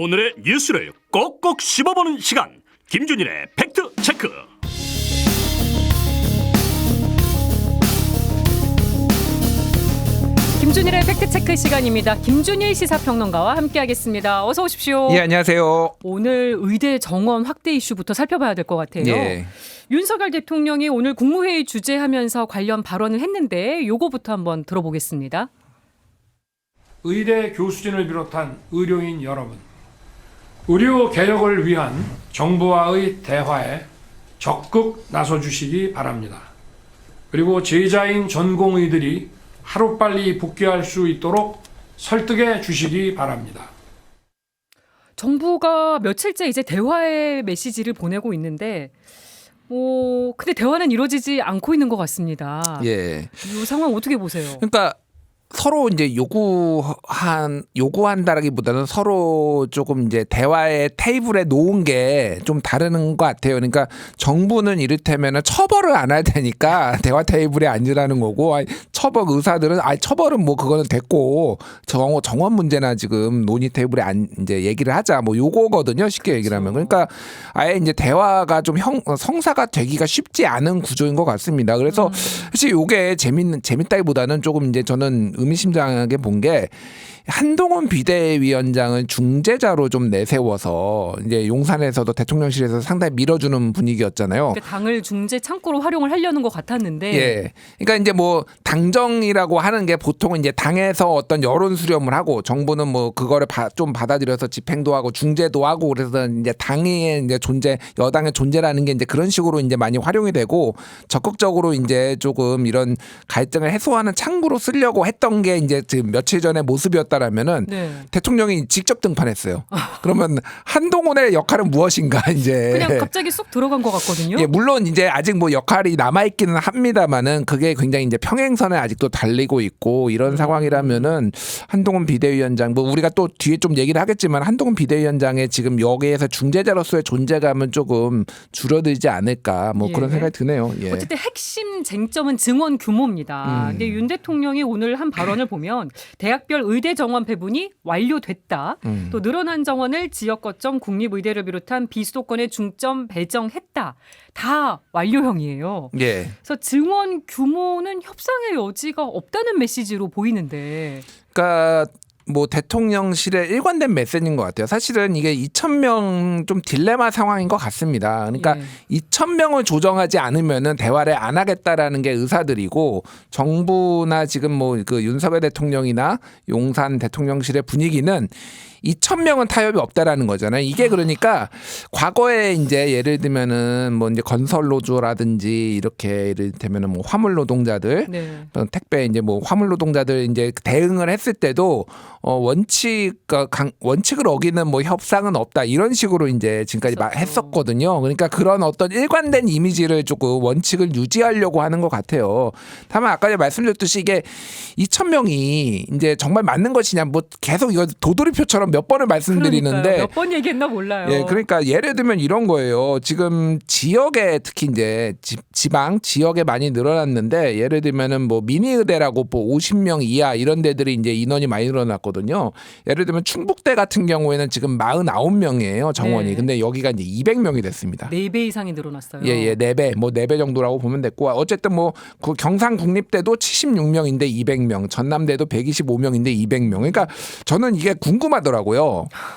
오늘의 뉴스를 꼭꼭 씹어보는 시간, 김준일의 팩트체크. 김준일의 팩트체크 시간입니다. 김준일 시사평론가와 함께하겠습니다. 어서 오십시오. 예, 안녕하세요. 오늘 의대 정원 확대 이슈부터 살펴봐야 될 것 같아요. 예. 윤석열 대통령이 오늘 국무회의 주재하면서 관련 발언을 했는데 요거부터 한번 들어보겠습니다. 의대 교수진을 비롯한 의료인 여러분, 의료 개혁을 위한 정부와의 대화에 적극 나서주시기 바랍니다. 그리고 제자인 전공의들이 하루빨리 복귀할 수 있도록 설득해 주시기 바랍니다. 정부가 며칠째 이제 대화의 메시지를 보내고 있는데 근데 대화는 이루어지지 않고 있는 것 같습니다. 예. 이 상황 어떻게 보세요? 그러니까 서로 이제 요구한다라기보다는 서로 조금 이제 대화의 테이블에 놓은 게 좀 다른 것 같아요. 그러니까 정부는 이를테면은 처벌을 안 할 테니까 대화 테이블에 앉으라는 거고, 처벌 의사들은 처벌은 뭐 그거는 됐고 정원 문제나 지금 논의 테이블에 이제 얘기를 하자, 뭐 요거거든요. 쉽게 얘기를 하면. 그러니까 아예 이제 대화가 좀 성사가 되기가 쉽지 않은 구조인 것 같습니다. 그래서 사실 요게 재밌다기보다는 조금 이제 저는 의미심장하게 본 게, 한동훈 비대위원장을 중재자로 좀 내세워서 이제 용산에서도 대통령실에서 상당히 밀어주는 분위기였잖아요. 그러니까 당을 중재 창구로 활용을 하려는 것 같았는데. 예. 그러니까 이제 뭐 당정이라고 하는 게 보통은 이제 당에서 어떤 여론 수렴을 하고, 정부는 뭐 그거를 좀 받아들여서 집행도 하고 중재도 하고, 그래서 이제 당의 이제 여당의 존재라는 게 이제 그런 식으로 이제 많이 활용이 되고, 적극적으로 이제 조금 이런 갈등을 해소하는 창구로 쓰려고 했던 게 이제 며칠 전의 모습이었다라면은, 네. 대통령이 직접 등판했어요. 그러면 한동훈의 역할은 무엇인가 이제 그냥 갑자기 쏙 들어간 것 같거든요. 예, 물론 이제 아직 뭐 역할이 남아 있기는 합니다만은, 그게 굉장히 이제 평행선에 아직도 달리고 있고 이런 상황이라면은, 한동훈 비대위원장, 뭐 우리가 또 뒤에 좀 얘기를 하겠지만, 한동훈 비대위원장의 지금 여기에서 중재자로서의 존재감은 조금 줄어들지 않을까, 뭐 그런 생각이 드네요. 예. 어쨌든 핵심 쟁점은 증원 규모입니다. 근데 윤 대통령이 오늘 한 발언을 보면, 대학별 의대 정원 배분이 완료됐다. 또 늘어난 정원을 지역 거점 국립의대를 비롯한 비수도권에 중점 배정했다. 다 완료형이에요. 예. 그래서 증원 규모는 협상의 여지가 없다는 메시지로 보이는데. 그러니까 뭐 대통령실의 일관된 메시지인 것 같아요. 사실은 이게 2,000명 좀 딜레마 상황인 것 같습니다. 그러니까 2,000명을 조정하지 않으면은 대화를 안 하겠다라는 게 의사들이고, 정부나 지금 뭐 그 윤석열 대통령이나 용산 대통령실의 분위기는 2,000명은 타협이 없다라는 거잖아요. 이게 그러니까 과거에 이제 예를 들면은 뭐 이제 건설 노조라든지 이렇게 예를 들면은 뭐 화물 노동자들, 택배 이제 뭐 화물 노동자들 이제 대응을 했을 때도 원칙을 어기는 뭐 협상은 없다, 이런 식으로 이제 지금까지 했었거든요. 그러니까 그런 어떤 일관된 이미지를 조금 원칙을 유지하려고 하는 것 같아요. 다만 아까 말씀드렸듯이 이게 2,000명이 이제 정말 맞는 것이냐, 뭐 계속 이거 도돌이표처럼 몇 번을 말씀드리는데 몇 번 얘기했나 몰라요. 예, 그러니까 예를 들면 이런 거예요. 지금 지역에, 특히 이제 지방 지역에 많이 늘어났는데, 예를 들면은 뭐 미니의대라고 뭐 50명 이하 이런 데들이 이제 인원이 많이 늘어났거든요. 예를 들면 충북대 같은 경우에는 지금 49명이에요, 정원이. 근데 여기가 이제 200명이 됐습니다. 4배 이상이 늘어났어요. 예, 4배, 뭐 4배 정도라고 보면 됐고, 어쨌든 뭐 그 경상국립대도 76명인데 200명, 전남대도 125명인데 200명. 그러니까 저는 이게 궁금하더라고요.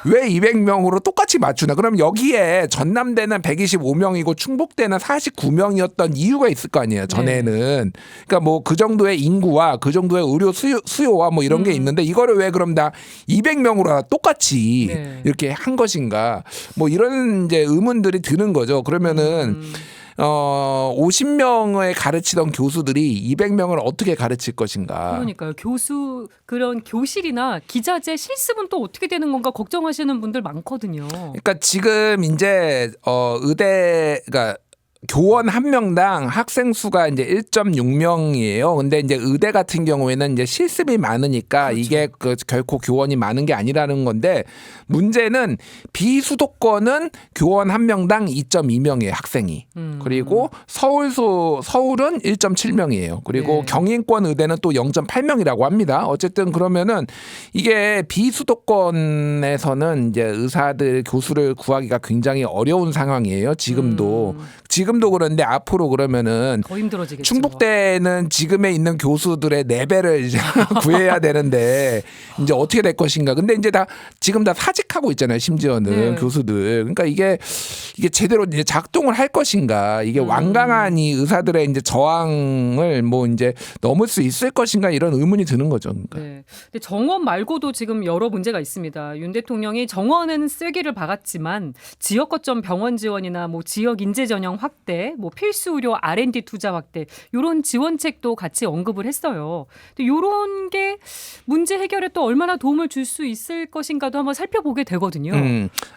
왜 200명으로 똑같이 맞추나? 그럼 여기에 전남대는 125명이고 충북대는 49명이었던 이유가 있을 거 아니에요, 전에는. 그러니까 뭐 그 정도의 인구와 그 정도의 의료 수요와 뭐 이런 게 있는데, 이거를 왜 그럼 다 200명으로 똑같이 이렇게 한 것인가? 뭐 이런 이제 의문들이 드는 거죠. 그러면은 50명을 가르치던 교수들이 200명을 어떻게 가르칠 것인가. 그러니까요. 그런 교실이나 기자재 실습은 또 어떻게 되는 건가 걱정하시는 분들 많거든요. 그러니까 지금 이제 의대가 교원 한 명당 학생 수가 이제 1.6명이에요. 근데 이제 의대 같은 경우에는 이제 실습이 많으니까 그렇죠. 이게 결코 교원이 많은 게 아니라는 건데 문제는 비수도권은 교원 한 명당 2.2명이에요, 학생이. 그리고 서울은 1.7명이에요. 그리고 네. 경인권 의대는 또 0.8명이라고 합니다. 어쨌든 그러면은 이게 비수도권에서는 이제 의사들 교수를 구하기가 굉장히 어려운 상황이에요. 지금도 그런데 앞으로 그러면은 더 힘들어지겠죠. 충북대는 지금에 있는 교수들의 4배를 이제 구해야 되는데 이제 어떻게 될 것인가. 근데 이제 지금 다 사직하고 있잖아요. 심지어는 네. 교수들. 그러니까 이게 제대로 이제 작동을 할 것인가. 이게 완강한 이 의사들의 이제 저항을 뭐 이제 넘을 수 있을 것인가 이런 의문이 드는 거죠. 그러니까. 네. 근데 정원 말고도 지금 여러 문제가 있습니다. 윤 대통령이 정원은 쐐기를 박았지만 지역 거점 병원 지원이나 뭐 지역 인재 전형 확대, 뭐 필수 의료 R&D 투자 확대 이런 지원책도 같이 언급을 했어요. 근데 이런 게 문제 해결에 또 얼마나 도움을 줄 수 있을 것인가도 한번 살펴보게 되거든요.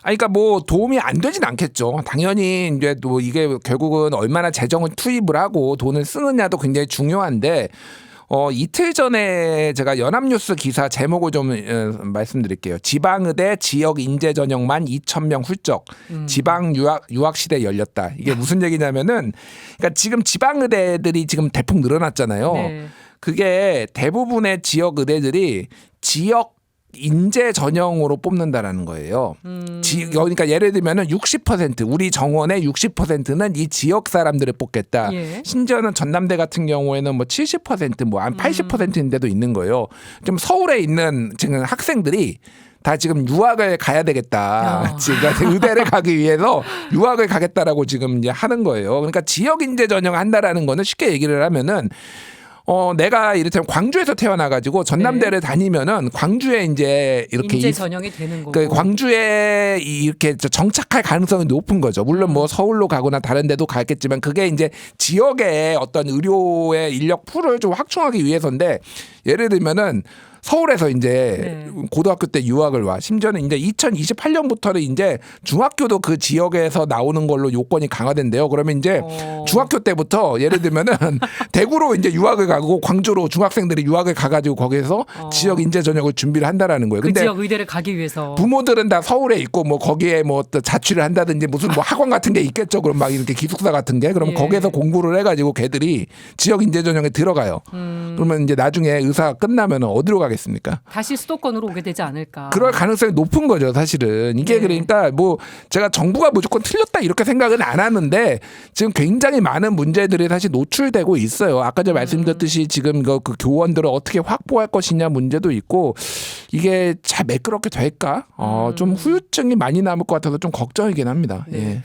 그러니까 뭐 도움이 안 되진 않겠죠. 당연히 이제 또 이게 결국은 얼마나 재정을 투입을 하고 돈을 쓰느냐도 굉장히 중요한데. 이틀 전에 제가 연합뉴스 기사 제목을 좀 말씀드릴게요. 지방의대 지역 인재 전형만 2,000명 훌쩍. 지방 유학 시대 열렸다. 이게 무슨 얘기냐면은 그러니까 지금 지방의대들이 지금 대폭 늘어났잖아요. 네. 그게 대부분의 지역 의대들이 지역 인재 전형으로 뽑는다라는 거예요. 그러니까 예를 들면은 60% 우리 정원의 60%는 이 지역 사람들을 뽑겠다. 예. 심지어는 전남대 같은 경우에는 뭐 70% 뭐 한 80%인데도 있는 거예요. 좀 서울에 있는 지금 학생들이 다 지금 유학을 가야 되겠다. 지금 의대를 가기 위해서 유학을 가겠다라고 지금 이제 하는 거예요. 그러니까 지역 인재 전형 한다라는 거는 쉽게 얘기를 하면은 내가 이를테면 광주에서 태어나가지고 전남대를 다니면은 광주에 이제 이렇게 인재 전형이 되는 거고. 그 광주에 이렇게 정착할 가능성이 높은 거죠. 물론 뭐 서울로 가거나 다른 데도 가겠지만 그게 이제 지역의 어떤 의료의 인력 풀을 좀 확충하기 위해서인데 예를 들면은 서울에서 이제 고등학교 때 유학을 와. 심지어는 이제 2028년부터는 이제 중학교도 그 지역에서 나오는 걸로 요건이 강화된대요. 그러면 이제 중학교 때부터 예를 들면은 대구로 이제 유학을 가고 광주로 중학생들이 유학을 가가지고 거기에서 지역 인재 전형을 준비를 한다라는 거예요. 그 근데 지역 의대를 가기 위해서. 부모들은 다 서울에 있고 뭐 거기에 뭐 또 자취를 한다든지 무슨 뭐 학원 같은 게 있겠죠. 그럼 막 이렇게 기숙사 같은 게 그럼 거기에서 공부를 해가지고 걔들이 지역 인재 전형에 들어가요. 그러면 이제 나중에 의사가 끝나면 어디로 가겠습니까? 다시 수도권으로 오게 되지 않을까. 그럴 가능성이 높은 거죠, 사실은. 이게 그러니까 뭐 제가 정부가 무조건 틀렸다 이렇게 생각은 안 하는데 지금 굉장히 많은 문제들이 사실 노출되고 있어요. 아까 제가 말씀드렸듯이 지금 그 교원들을 어떻게 확보할 것이냐 문제도 있고 이게 잘 매끄럽게 될까? 좀 후유증이 많이 남을 것 같아서 좀 걱정이긴 합니다. 네. 예.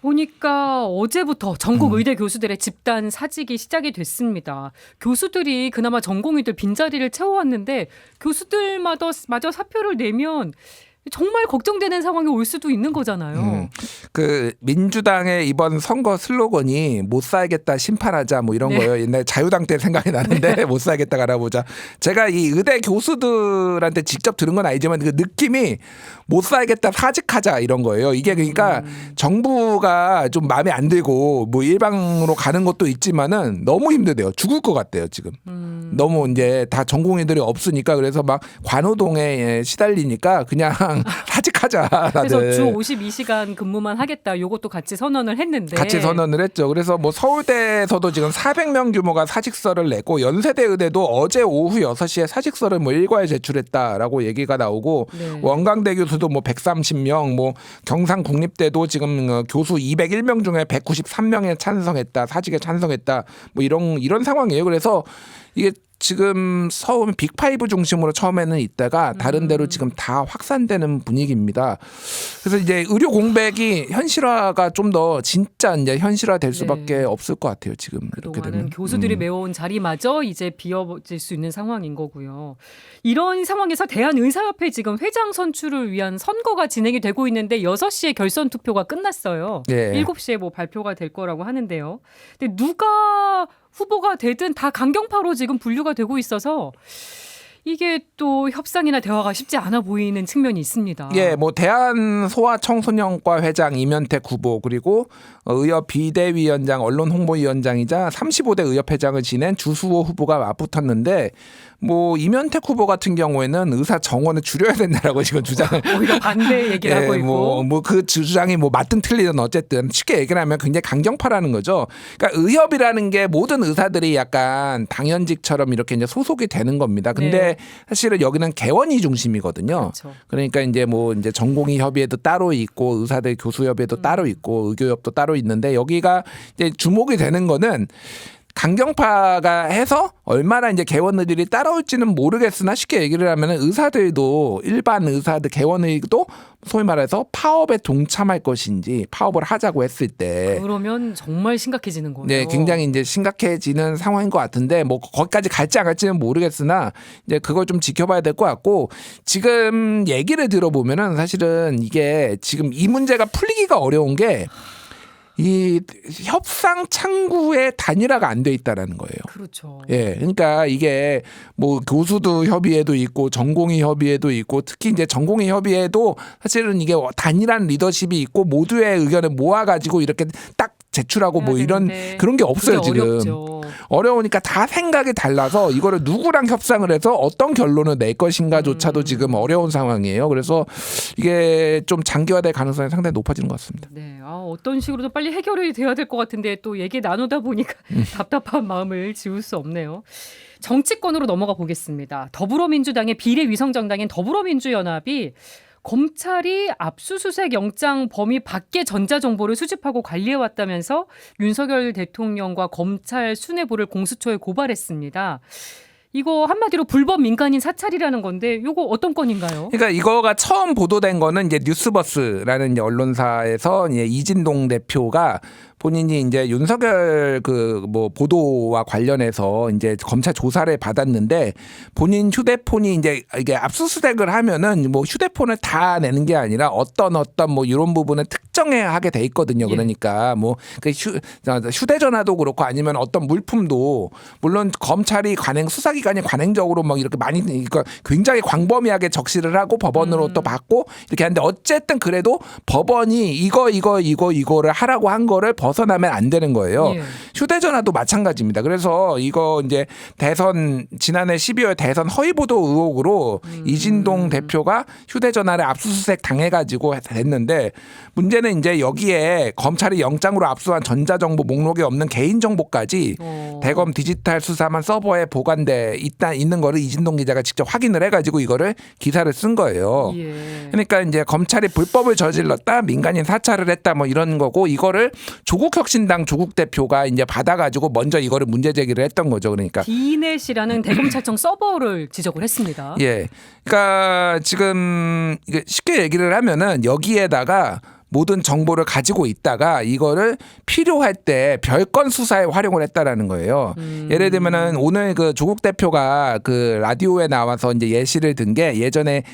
보니까 어제부터 전국 의대 교수들의 집단 사직이 시작이 됐습니다. 교수들이 그나마 전공의들 빈자리를 채워왔는데 교수들마저 사표를 내면 정말 걱정되는 상황이 올 수도 있는 거잖아요. 그 민주당의 이번 선거 슬로건이 못 살겠다 심판하자 뭐 이런 거예요. 옛날 자유당 때 생각이 나는데 못 살겠다 갈아보자. 제가 이 의대 교수들한테 직접 들은 건 아니지만 그 느낌이 못 살겠다 사직하자 이런 거예요. 이게 그러니까 정부가 좀 마음에 안 들고 뭐 일방으로 가는 것도 있지만은 너무 힘들대요. 죽을 것 같대요 지금. 너무 이제 다 전공의들이 없으니까 그래서 막 관우동에 시달리니까 그냥 사직하자. 다들. 그래서 주 52시간 근무만 하겠다. 요것도 같이 선언을 했는데. 같이 선언을 했죠. 그래서 뭐 서울대에서도 지금 400명 규모가 사직서를 냈고 연세대 의대도 어제 오후 6시에 사직서를 뭐 일과에 제출했다라고 얘기가 나오고 원광대 교수도 뭐 130명, 뭐 경상국립대도 지금 교수 201명 중에 193명에 찬성했다. 사직에 찬성했다. 뭐 이런 상황이에요. 그래서 이게 지금 서울 빅5 중심으로 처음에는 있다가 다른 데로 지금 다 확산되는 분위기입니다. 그래서 이제 의료 공백이 현실화가 좀 더 진짜 이제 현실화될 수밖에 없을 것 같아요. 지금 이렇게 그동안은 되면. 교수들이 메워온 자리마저 이제 비어질 수 있는 상황인 거고요. 이런 상황에서 대한의사협회 지금 회장 선출을 위한 선거가 진행이 되고 있는데 6시에 결선 투표가 끝났어요. 예. 7시에 뭐 발표가 될 거라고 하는데요. 근데 누가 후보가 되든 다 강경파로 지금 분류가 되고 있어서 이게 또 협상이나 대화가 쉽지 않아 보이는 측면이 있습니다. 예, 뭐 대한 소아청소년과 회장 이면택 후보 그리고 의협 비대위원장 언론홍보위원장이자 35대 의협회장을 지낸 주수호 후보가 맞붙었는데 뭐 이면택 후보 같은 경우에는 의사 정원을 줄여야 된다라고 지금 주장을 오히려 반대 얘기를 하고 있고. 뭐 그 주장이 뭐 맞든 틀리든 어쨌든 쉽게 얘기를 하면 굉장히 강경파라는 거죠. 그러니까 의협이라는 게 모든 의사들이 약간 당연직처럼 이렇게 이제 소속이 되는 겁니다. 근데 네. 사실은 여기는 개원이 중심이거든요. 그렇죠. 그러니까 이제 뭐 이제 전공의 협의회도 따로 있고 의사들 교수협의회도 따로 있고 의교협도 따로 있는데 여기가 이제 주목이 되는 거는 강경파가 해서 얼마나 이제 개원의들이 따라올지는 모르겠으나 쉽게 얘기를 하면 의사들도 일반 의사들 개원의도 소위 말해서 파업에 동참할 것인지 파업을 하자고 했을 때 그러면 정말 심각해지는 거예요. 네, 굉장히 이제 심각해지는 상황인 것 같은데 뭐 거기까지 갈지 안 갈지는 모르겠으나 이제 그걸 좀 지켜봐야 될 것 같고 지금 얘기를 들어보면은 사실은 이게 지금 이 문제가 풀리기가 어려운 게 이 협상 창구에 단일화가 안 돼 있다라는 거예요. 그렇죠. 예, 그러니까 이게 뭐 교수도 협의회도 있고 전공의 협의회도 있고 특히 이제 전공의 협의회도 사실은 이게 단일한 리더십이 있고 모두의 의견을 모아가지고 이렇게 딱 제출하고 뭐 이런 되는데 그런 게 없어요 그게 지금. 어렵죠. 어려우니까 다 생각이 달라서 이거를 누구랑 협상을 해서 어떤 결론을 낼 것인가조차도 지금 어려운 상황이에요. 그래서 이게 좀 장기화될 가능성이 상당히 높아지는 것 같습니다. 네, 어떤 식으로든 빨리 해결이 돼야 될 것 같은데 또 얘기 나누다 보니까 답답한 마음을 지울 수 없네요. 정치권으로 넘어가 보겠습니다. 더불어민주당의 비례위성정당인 더불어민주연합이 검찰이 압수수색 영장 범위 밖의 전자정보를 수집하고 관리해왔다면서 윤석열 대통령과 검찰 수뇌부를 공수처에 고발했습니다. 이거 한마디로 불법 민간인 사찰이라는 건데 이거 어떤 건인가요? 그러니까 이거가 처음 보도된 거는 이제 뉴스버스라는 이제 언론사에서 이제 이진동 대표가 본인이 이제 윤석열 그 뭐 보도와 관련해서 이제 검찰 조사를 받았는데 본인 휴대폰이 이제 이게 압수수색을 하면은 뭐 휴대폰을 다 내는 게 아니라 어떤 뭐 이런 부분을 특정해야 하게 돼 있거든요. 그러니까 뭐 그 휴대전화도 그렇고 아니면 어떤 물품도 물론 검찰이 수사기관이 관행적으로 막 이렇게 많이 그러니까 굉장히 광범위하게 적시를 하고 법원으로 또 받고 이렇게 하는데 어쨌든 그래도 법원이 이거를 하라고 한 거를 벗어나면 안 되는 거예요. 예. 휴대전화도 마찬가지입니다. 그래서 이거 이제 지난해 12월 대선 허위보도 의혹으로 이진동 대표가 휴대전화를 압수수색 당해가지고 됐는데 문제는 이제 여기에 검찰이 영장으로 압수한 전자정보 목록에 없는 개인정보까지 대검 디지털 수사만 서버에 보관돼 있는 거를 이진동 기자가 직접 확인을 해가지고 이거를 기사를 쓴 거예요. 예. 그러니까 이제 검찰이 불법을 저질렀다, 민간인 사찰을 했다, 뭐 이런 거고 이거를 조국혁신당 조국 대표가 이제 받아가지고 먼저 이거를 문제 제기를 했던 거죠. 그러니까 디넷이라는 대검찰청 서버를 지적을 했습니다. 예, 그러니까 지금 이게 쉽게 얘기를 하면은 여기에다가 모든 정보를 가지고 있다가 이거를 필요할 때 별건 수사에 활용을 했다라는 거예요. 예를 들면은 오늘 그 조국 대표가 그 라디오에 나와서 이제 예시를 든 게 예전에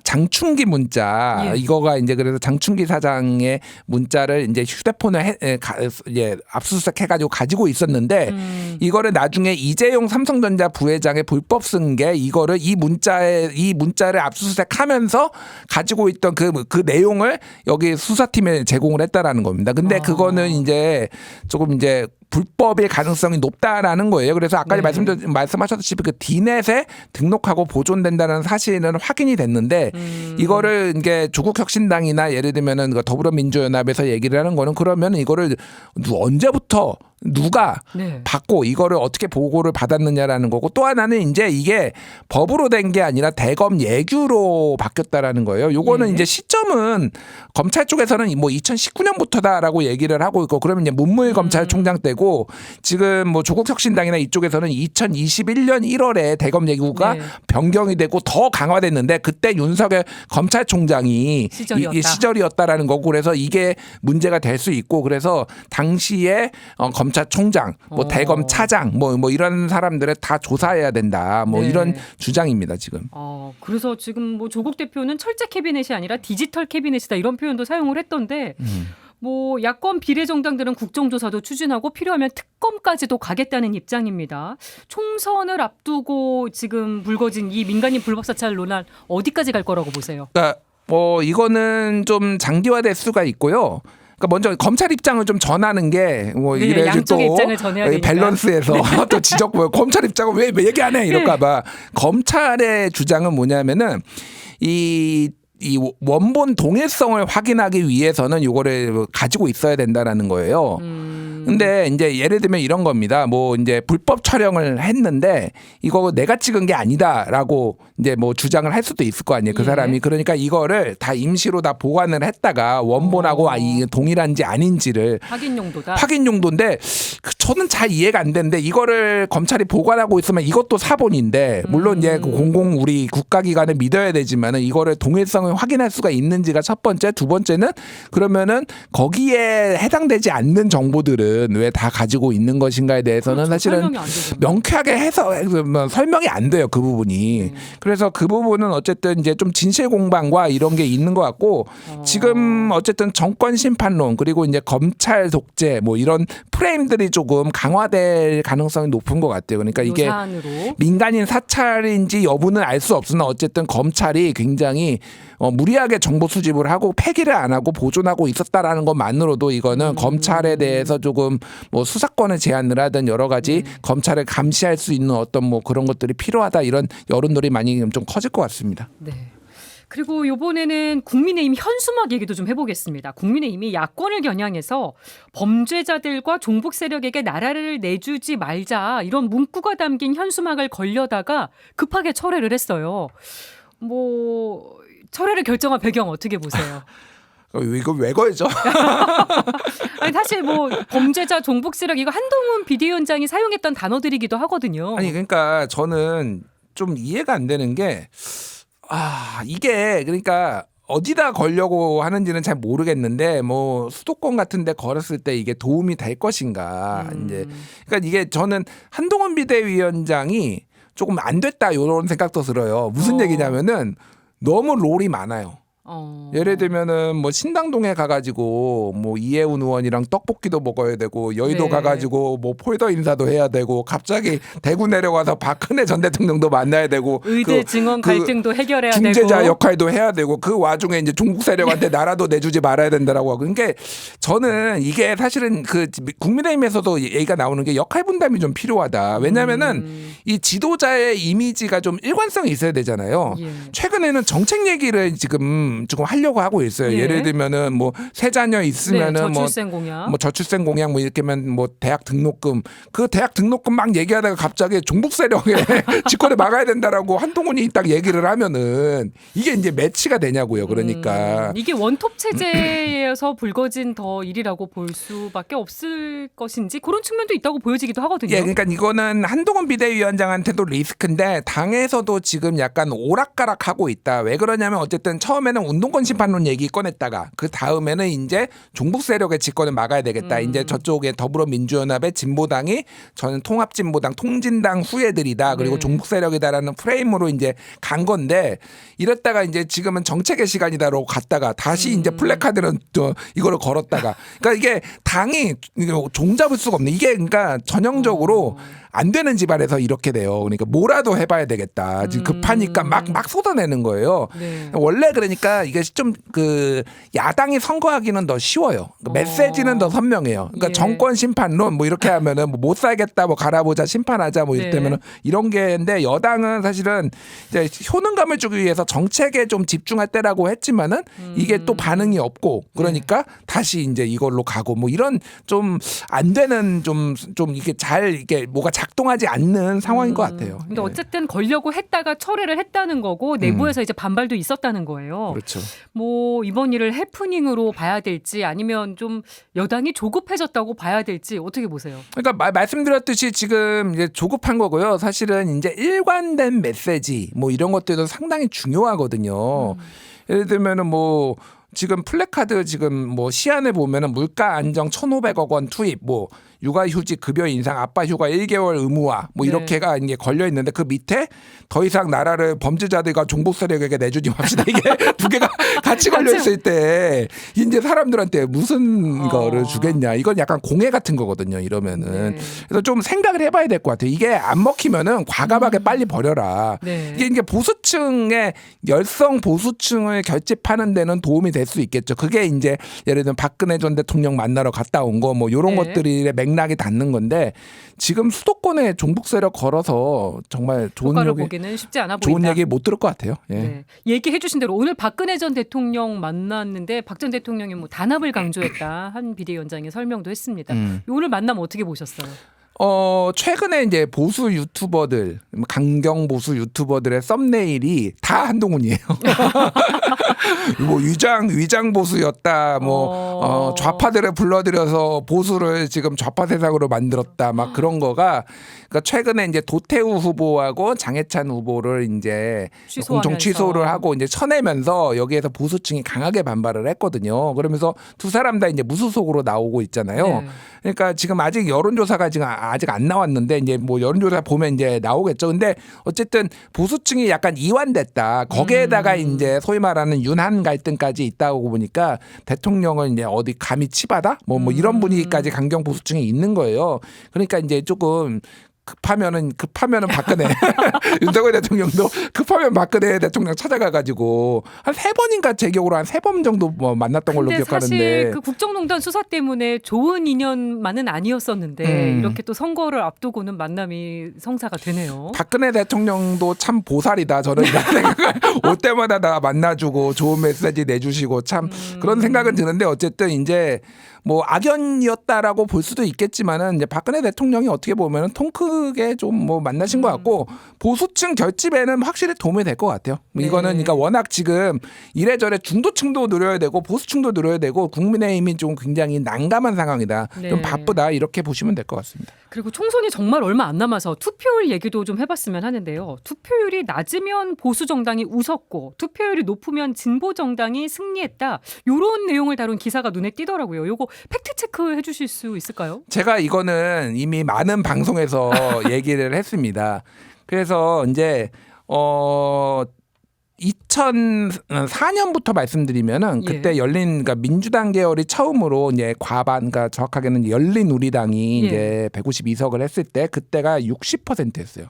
장충기 문자 이거가 이제 그래서 장충기 사장의 문자를 이제 휴대폰을 압수수색해가지고 가지고 있었는데 이거를 나중에 이재용 삼성전자 부회장의 불법 쓴 게 이거를 이 문자를 압수수색하면서 가지고 있던 그 내용을 여기 수사팀에 제공을 했다라는 겁니다. 근데 그거는 이제 조금 이제 불법일 가능성이 높다라는 거예요. 그래서 아까 말씀하셨듯이 그 디넷에 등록하고 보존된다는 사실은 확인이 됐는데 이거를 이게 조국혁신당이나 예를 들면은 더불어민주연합에서 얘기를 하는 거는 그러면 이거를 언제부터 누가 받고 이거를 어떻게 보고를 받았느냐라는 거고 또 하나는 이제 이게 법으로 된 게 아니라 대검 예규로 바뀌었다라는 거예요. 요거는 이제 시점은 검찰 쪽에서는 뭐 2019년부터다라고 얘기를 하고 있고 그러면 이제 문무일 검찰총장 때고 지금 뭐 조국혁신당이나 이쪽에서는 2021년 1월에 대검 예규가 변경이 되고 더 강화됐는데 그때 윤석열 검찰총장이 시절이었다라는 거고 그래서 이게 문제가 될 수 있고 그래서 당시에 검찰총장, 뭐 대검 차장, 뭐 이런 사람들을 다 조사해야 된다. 뭐 이런 주장입니다 지금. 그래서 지금 뭐 조국 대표는 철제 캐비넷이 아니라 디지털 캐비넷이다 이런 표현도 사용을 했던데 뭐 야권 비례정당들은 국정조사도 추진하고 필요하면 특검까지도 가겠다는 입장입니다. 총선을 앞두고 지금 불거진 이 민간인 불법 사찰 논란 어디까지 갈 거라고 보세요? 그러니까 이거는 좀 장기화될 수가 있고요. 그러니까 먼저 검찰 입장을 좀 전하는 게 뭐 네, 이래야지 양쪽의 또 입장을 전해야 되니까. 밸런스에서 또 지적 검찰 입장을 왜 얘기 안 해 이럴까봐 검찰의 주장은 뭐냐면은 이 원본 동일성을 확인하기 위해서는 이거를 가지고 있어야 된다라는 거예요. 근데 이제 예를 들면 이런 겁니다. 뭐 이제 불법 촬영을 했는데 이거 내가 찍은 게 아니다라고 이제 뭐 주장을 할 수도 있을 거 아니에요. 그 예. 사람이 그러니까 이거를 다 임시로 다 보관을 했다가 원본하고 이 동일한지 아닌지를 확인 용도다. 확인 용도인데 저는 잘 이해가 안 되는데 이거를 검찰이 보관하고 있으면 이것도 사본인데 물론 이제 우리 국가기관을 믿어야 되지만은 이거를 동일성을 확인할 수가 있는지가 첫 번째, 두 번째는 그러면은 거기에 해당되지 않는 정보들은 왜 다 가지고 있는 것인가에 대해서는 그렇죠. 사실은 설명이 안 되잖아요. 명쾌하게 해서 설명이 안 돼요 그 부분이. 그래서 그 부분은 어쨌든 이제 좀 진실 공방과 이런 게 있는 것 같고 지금 어쨌든 정권 심판론 그리고 이제 검찰 독재 뭐 이런 프레임들이 조금 강화될 가능성이 높은 것 같아요. 그러니까 이게 사안으로. 민간인 사찰인지 여부는 알 수 없으나 어쨌든 검찰이 굉장히 무리하게 정보 수집을 하고 폐기를 안 하고 보존하고 있었다라는 것만으로도 이거는 검찰에 대해서 조금 뭐 수사권을 제한을 하든 여러 가지 검찰을 감시할 수 있는 어떤 뭐 그런 것들이 필요하다 이런 여론들이 많이 좀 커질 것 같습니다. 네. 그리고 이번에는 국민의힘 현수막 얘기도 좀 해보겠습니다. 국민의힘이 야권을 겨냥해서 범죄자들과 종북 세력에게 나라를 내주지 말자 이런 문구가 담긴 현수막을 걸려다가 급하게 철회를 했어요. 뭐 철회를 결정한 배경 어떻게 보세요? 이거 왜 걸죠? 아니 사실 뭐 범죄자 종북 세력 이거 한동훈 비대위원장이 사용했던 단어들이기도 하거든요. 아니 그러니까 저는 좀 이해가 안 되는 게 이게 그러니까 어디다 걸려고 하는지는 잘 모르겠는데 뭐 수도권 같은데 걸었을 때 이게 도움이 될 것인가 이제 그러니까 이게 저는 한동훈 비대위원장이 조금 안 됐다 이런 생각도 들어요. 무슨 얘기냐면은 너무 롤이 많아요. 예를 들면은 뭐 신당동에 가가지고 뭐 이해운 의원이랑 떡볶이도 먹어야 되고 여의도 네. 가가지고 뭐 폴더 인사도 해야 되고 갑자기 대구 내려가서 박근혜 전 대통령도 만나야 되고 의대 증언 갈등도 해결해야 되고 중재자 역할도 해야 되고 그 와중에 이제 종북 세력한테 나라도 내주지 말아야 된다라고 하고 그러니까 저는 이게 사실은 그 국민의힘에서도 얘기가 나오는 게 역할 분담이 좀 필요하다. 왜냐하면은 이 지도자의 이미지가 좀 일관성이 있어야 되잖아요. 예. 최근에는 정책 얘기를 지금 하려고 하고 있어요. 예. 예를 들면은 뭐 세 자녀 있으면은 네, 저출생 공약. 뭐 저출생 공약 뭐 이렇게면 뭐 대학 등록금 그 대학 등록금 막 얘기하다가 갑자기 종북 세력에 직권을 막아야 된다라고 한동훈이 딱 얘기를 하면은 이게 이제 매치가 되냐고요. 그러니까 이게 원톱 체제에서 불거진 더 일이라고 볼 수밖에 없을 것인지 그런 측면도 있다고 보여지기도 하거든요. 예, 그러니까 이거는 한동훈 비대위원장한테도 리스크인데 당에서도 지금 약간 오락가락하고 있다. 왜 그러냐면 어쨌든 처음에는 운동권 심판론 얘기 꺼냈다가 그 다음에는 이제 종북 세력의 집권을 막아야 되겠다. 이제 저쪽에 더불어민주연합의 진보당이 저는 통합진보당, 통진당 후예들이다. 그리고 네. 종북 세력이다라는 프레임으로 이제 간 건데 이랬다가 이제 지금은 정책의 시간이다라고 갔다가 다시 이제 플래카드는 또 이거를 걸었다가 그러니까 이게 당이 종잡을 수가 없네. 이게 그러니까 전형적으로 안 되는 집안에서 이렇게 돼요. 그러니까 뭐라도 해봐야 되겠다. 지금 급하니까 막 쏟아내는 거예요. 네. 원래 그러니까 이게 좀 그 야당이 선거하기는 더 쉬워요. 그러니까 메시지는 더 선명해요. 그러니까 예. 정권 심판론 뭐 이렇게 하면은 뭐 못 살겠다, 뭐 갈아보자, 심판하자 뭐 네. 이때면은 이런 게인데 여당은 사실은 이제 효능감을 주기 위해서 정책에 좀 집중할 때라고 했지만은 이게 또 반응이 없고 그러니까 다시 이제 이걸로 가고 뭐 이런 좀 안 되는 좀 이게 잘 이게 뭐가 작동하지 않는 상황인 것 같아요. 근데 예. 어쨌든 걸려고 했다가 철회를 했다는 거고 내부에서 이제 반발도 있었다는 거예요. 그렇죠. 뭐 이번 일을 해프닝으로 봐야 될지 아니면 좀 여당이 조급해졌다고 봐야 될지 어떻게 보세요? 그러니까 말씀드렸듯이 지금 이제 조급한 거고요. 사실은 이제 일관된 메시지 뭐 이런 것들도 상당히 중요하거든요. 예를 들면은 뭐 지금 플래카드 지금 뭐 시안에 보면은 물가 안정 1,500억 원 투입, 뭐 육아휴직 급여 인상, 아빠 휴가 1개월 의무화, 뭐 네. 이렇게가 이제 걸려 있는데 그 밑에 더 이상 나라를 범죄자들과 종북 세력에게 내주지 맙시다. 이게 두 개가 같이 걸려 있을 때 이제 사람들한테 무슨 거를 주겠냐. 이건 약간 공해 같은 거거든요. 이러면은. 네. 그래서 좀 생각을 해봐야 될 것 같아요. 이게 안 먹히면은 과감하게 빨리 버려라. 네. 이게 보수층의 열성 보수층을 결집하는 데는 도움이 될 수 있겠죠. 그게 이제 예를 들면 박근혜 전 대통령 만나러 갔다 온 거 뭐 이런 네. 것들이 맥락이 닿는 건데 지금 수도권에 종북 세력 걸어서 정말 좋은 효과를 얘기, 보기는 쉽지 않아 보인다. 좋은 얘기 못 들을 것 같아요. 예. 네. 얘기해 주신 대로 오늘 박근혜 전 대통령 만났는데 박 전 대통령이 뭐 단합을 강조했다. 한 비대위원장이 설명도 했습니다. 오늘 만남 어떻게 보셨어요? 최근에 이제 보수 유튜버들, 강경 보수 유튜버들의 썸네일이 다 한동훈이에요. 뭐 위장 보수였다. 뭐 좌파들을 불러들여서 보수를 지금 좌파 세상으로 만들었다. 막 그런 거가 그러니까 최근에 이제 도태우 후보하고 장해찬 후보를 이제 공청 취소를 하고 이제 쳐내면서 여기에서 보수층이 강하게 반발을 했거든요. 그러면서 두 사람 다 이제 무소속으로 나오고 있잖아요. 네. 그러니까 지금 아직 여론조사가 지금 아직 안 나왔는데 이제 뭐 여론조사 보면 이제 나오겠죠. 근데 어쨌든 보수층이 약간 이완됐다. 거기에다가 이제 소위 말하는 윤한 갈등까지 있다고 보니까 대통령은 이제 어디 감히 치받아? 뭐 이런 분위기까지 강경 보수층이 있는 거예요. 그러니까 이제 조금 급하면은 박근혜 윤석열 대통령도 급하면 박근혜 대통령 찾아가가지고 한 3번인가 제격으로 한 3번 정도 뭐 만났던 걸로 근데 기억하는데 사실 그 국정농단 수사 때문에 좋은 인연만은 아니었었는데 이렇게 또 선거를 앞두고는 만남이 성사가 되네요. 박근혜 대통령도 참 보살이다. 저는 이런 생각을 올 때마다 다 만나주고 좋은 메시지 내주시고 참 그런 생각은 드는데 어쨌든 이제 뭐 악연이었다라고 볼 수도 있겠지만은 이제 박근혜 대통령이 어떻게 보면은 통 크게 좀 뭐 만나신 것 같고 보수층 결집에는 확실히 도움이 될 것 같아요. 네. 이거는 그러니까 워낙 지금 이래저래 중도층도 누려야 되고 보수층도 누려야 되고 국민의힘이 좀 굉장히 난감한 상황이다. 네. 좀 바쁘다 이렇게 보시면 될 것 같습니다. 그리고 총선이 정말 얼마 안 남아서 투표율 얘기도 좀 해봤으면 하는데요. 투표율이 낮으면 보수 정당이 웃었고 투표율이 높으면 진보 정당이 승리했다. 이런 내용을 다룬 기사가 눈에 띄더라고요. 요거 팩트 체크 해주실 수 있을까요? 제가 이거는 이미 많은 방송에서 얘기를 했습니다. 그래서 이제 2004년부터 말씀드리면은 그때 그러니까 민주당 계열이 처음으로 이제 과반, 그러니까 정확하게는 열린우리당이 이제 152석을 했을 때 그때가 60%였어요.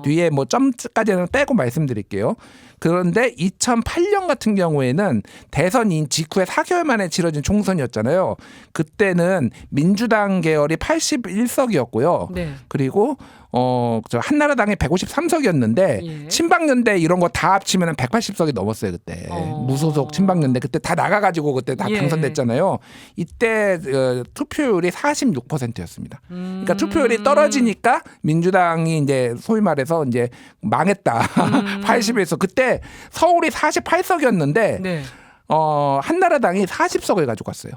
뒤에 뭐 점까지는 빼고 말씀드릴게요. 그런데 2008년 같은 경우에는 대선인 직후에 4개월 만에 치러진 총선이었잖아요. 그때는 민주당 계열이 81석이었고요. 네. 그리고 저 한나라당이 153석이었는데 친박연대 이런 거 다 합치면 180석이 넘었어요 그때. 무소속 친박연대 그때 다 나가가지고 그때 다 당선됐잖아요. 이때 투표율이 46%였습니다. 그러니까 투표율이 떨어지니까 민주당이 이제 소위 말해서 이제 망했다. 81석 그때 서울이 48석이었는데. 네. 한나라당이 40석을 가지고 갔어요.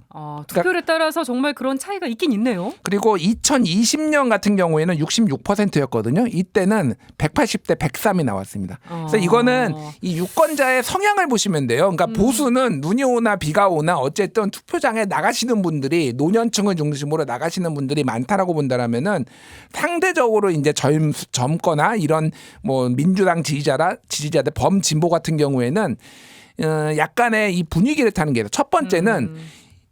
투표율에 따라서 정말 그런 차이가 있긴 있네요. 그리고 2020년 같은 경우에는 66%였거든요. 이때는 180대 103이 나왔습니다. 그래서 이거는 이 유권자의 성향을 보시면 돼요. 그러니까 보수는 눈이 오나 비가 오나 어쨌든 투표장에 나가시는 분들이 노년층을 중심으로 나가시는 분들이 많다라고 본다라면은 상대적으로 이제 젊거나 이런 뭐 민주당 지지자들 범진보 같은 경우에는 약간의 이 분위기를 타는 게 첫 번째는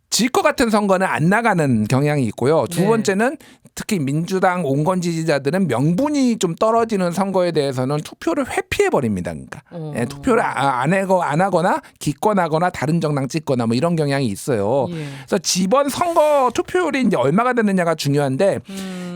질 것 같은 선거는 안 나가는 경향이 있고요. 두 번째는 특히 민주당 온건 지지자들은 명분이 좀 떨어지는 선거에 대해서는 투표를 회피해 버립니다. 그러니까 투표를 안 하거나 기권하거나 다른 정당 찍거나 뭐 이런 경향이 있어요. 그래서 이번 선거 투표율이 이제 얼마가 되느냐가 중요한데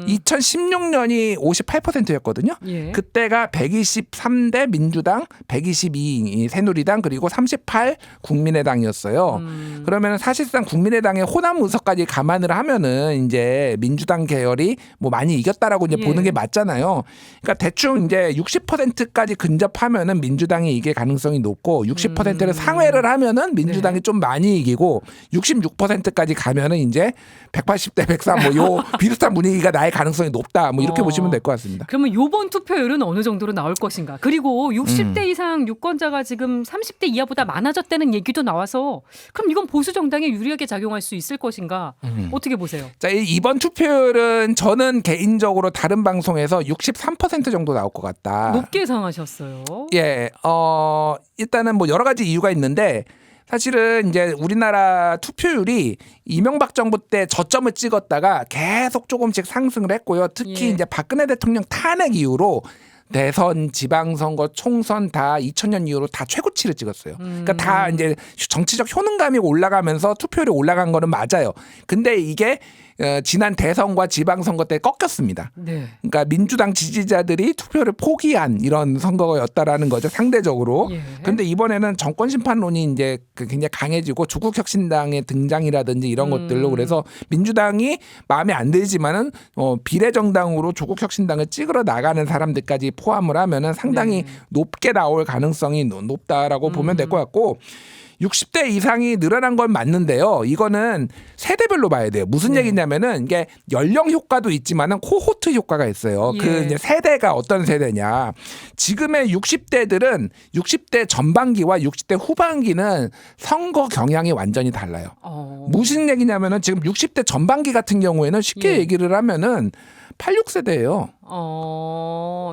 2016년이 58%였거든요. 그때가 123대 민주당, 122 새누리당 그리고 38 국민의당이었어요. 그러면 사실상 국민의당 국민의당의 호남 의석까지 감안을 하면은 이제 민주당 계열이 뭐 많이 이겼다라고 이제 예. 보는 게 맞잖아요. 그러니까 대충 이제 60%까지 근접하면은 민주당이 이길 가능성이 높고 60%를 상회를 하면은 민주당이 네. 좀 많이 이기고 66%까지 가면은 이제 180대 103 뭐 요 비슷한 분위기가 나의 가능성이 높다. 뭐 이렇게 보시면 될 것 같습니다. 그러면 요번 투표율은 어느 정도로 나올 것인가? 그리고 60대 이상 유권자가 지금 30대 이하보다 많아졌다는 얘기도 나와서 그럼 이건 보수 정당에 유리하게 작용할 수 있을 것인가? 어떻게 보세요? 자, 이번 투표율은 저는 개인적으로 다른 방송에서 63% 정도 나올 것 같다. 높게 예상하셨어요. 예, 일단은 뭐 여러 가지 이유가 있는데 사실은 이제 우리나라 투표율이 이명박 정부 때 저점을 찍었다가 계속 조금씩 상승을 했고요. 특히 예. 이제 박근혜 대통령 탄핵 이후로 대선, 지방선거, 총선 다 2000년 이후로 다 최고치를 찍었어요. 그러니까 다 이제 정치적 효능감이 올라가면서 투표율이 올라간 거는 맞아요. 근데 이게 지난 대선과 지방선거 때 꺾였습니다. 네. 그러니까 민주당 지지자들이 투표를 포기한 이런 선거였다라는 거죠, 상대적으로. 예. 그런데 이번에는 정권 심판론이 이제 굉장히 강해지고 조국 혁신당의 등장이라든지 이런 것들로 그래서 민주당이 마음에 안 들지만은 비례정당으로 조국 혁신당을 찍으러 나가는 사람들까지 포함을 하면은 상당히 네. 높게 나올 가능성이 높다라고 보면 될 것 같고. 60대 이상이 늘어난 건 맞는데요. 이거는 세대별로 봐야 돼요. 무슨 네. 얘기냐면은 이게 연령 효과도 있지만은 코호트 효과가 있어요. 예. 그 이제 세대가 어떤 세대냐. 지금의 60대들은 60대 전반기와 60대 후반기는 선거 경향이 완전히 달라요. 무슨 얘기냐면은 지금 60대 전반기 같은 경우에는 쉽게 예. 얘기를 하면은 86세대예요.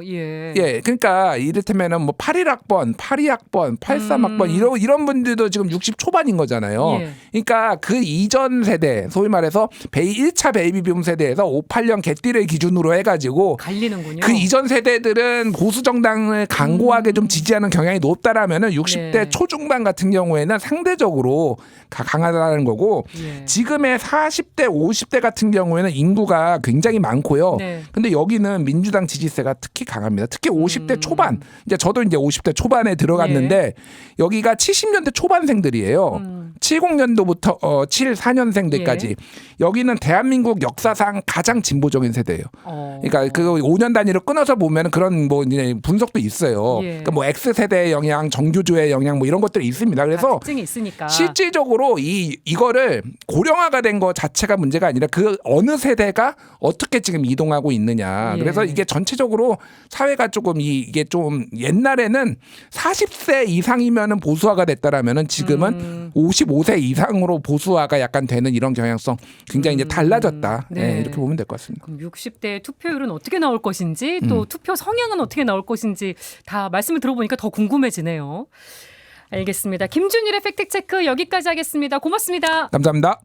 예. 예, 그러니까 이를테면은 뭐 81학번, 82학번, 83학번 이런 분들도 지금 60 초반인 거잖아요. 예. 그러니까 그 이전 세대, 소위 말해서 1차 베이비붐 세대에서 58년 개띠를 기준으로 해가지고 갈리는군요. 그 이전 세대들은 보수 정당을 강고하게 좀 지지하는 경향이 높다라면은 60대 네. 초중반 같은 경우에는 상대적으로 강하다는 거고 예. 지금의 40대, 50대 같은 경우에는 인구가 굉장히 많고요. 네. 근데 여기는 민주당 지지세가 특히 강합니다. 특히 50대 초반. 이제 저도 이제 50대 초반에 들어갔는데 여기가 70년대 초반생들이에요. 70년도부터 74년생들까지. 예. 여기는 대한민국 역사상 가장 진보적인 세대예요. 그러니까 그 5년 단위로 끊어서 보면 그런 뭐 이제 분석도 있어요. 예. 그러니까 뭐 X세대의 영향, 정규조의 영향 뭐 이런 것들이 있습니다. 그래서 특징이 있으니까. 실질적으로 이거를 고령화가 된 거 자체가 문제가 아니라 그 어느 세대가 어떻게 지금 이동하고 있느냐. 예. 그래서 이게 전체적으로 사회가 조금 이게 좀 옛날에는 40세 이상이면은 보수화가 됐다라면은 지금은 55세 이상으로 보수화가 약간 되는 이런 경향성 굉장히 이제 달라졌다. 네. 네, 이렇게 보면 될 것 같습니다. 그럼 60대 투표율은 어떻게 나올 것인지 또 투표 성향은 어떻게 나올 것인지 다 말씀을 들어보니까 더 궁금해지네요. 알겠습니다. 김준일의 팩트체크 여기까지 하겠습니다. 고맙습니다. 감사합니다.